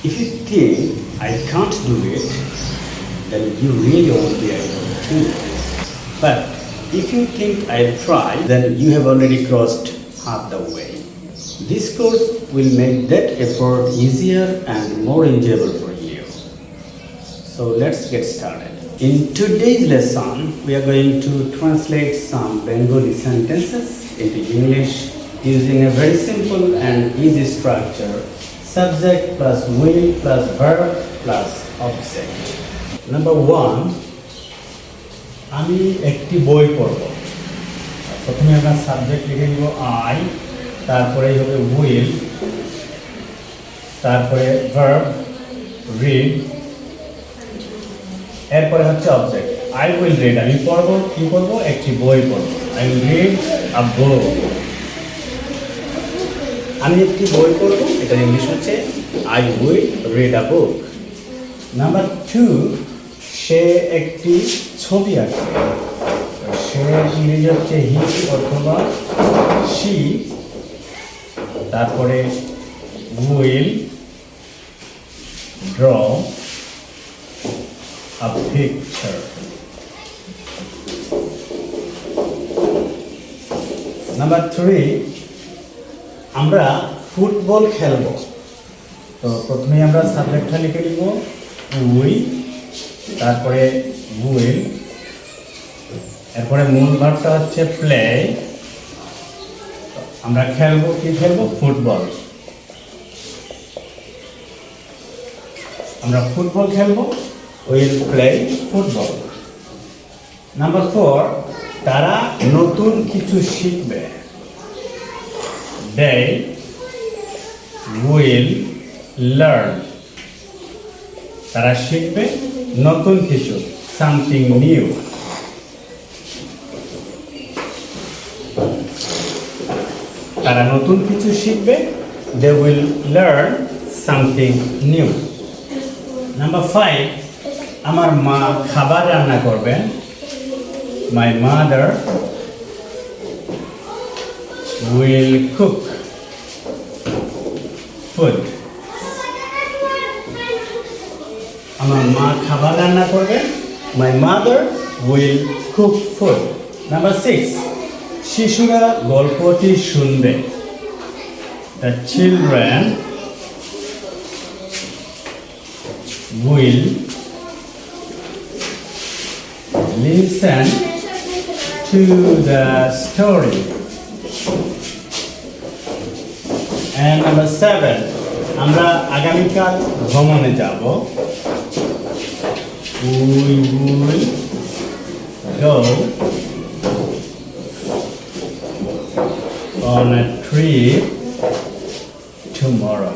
If you think I can't do it, then you really won't be able to. But if you think I'll try, then you have already crossed half the way. This course will make that effort easier and more enjoyable for you. So let's get started. In today's lesson, we are going to translate some Bengali sentences into English using a very simple and easy structure: subject plus will plus verb plus object. Number 1, আমি একটি বই পড়ব। প্রথমে আমরা subject লিখে নিব I, তারপরে হবে উইল, তারপরে ভার্ব রিড, এরপরে হচ্ছে অবজেক্ট। আই উইল রিড, আমি পড়ব, কি পড়ব? একটি বই পড়ব। আই উইল রিড আ বুক। আমি একটি বই পড়ব, এটার ইংলিশ হচ্ছে I will read a book. Number 2, সে একটি ছবি আঁকবে। সে ইংরেজি হচ্ছে হি অথবা শি, তারপরে will draw a picture. Number 3, আমরা ফুটবল খেলব। তো প্রথমে আমরা সাবজেক্টটা লিখে দিব উই, তারপরে উইল, এরপরে মূল ভার্বটা হচ্ছে প্লে। আমরা খেলবো, কি খেলবো? ফুটবল। আমরা ফুটবল খেলবো, উইল প্লে ফুটবল। নাম্বার 4, তারা নতুন কিছু শিখবে। they will learn, তারা শিখবে নতুন কিছু, something new. তারা নতুন কিছু শিখবে, they will learn something new. Number 5, আমার মা খাবার রান্না করবেন। my mother will cook food. আমার মা খাবার রান্না করবেন, my mother will cook food. Number 6, শিশুরা গল্পটি শুনবে। the children will listen to the story. And number 7, আমরা আগামীকাল ভ্রমণে যাব। we will go on a trip tomorrow.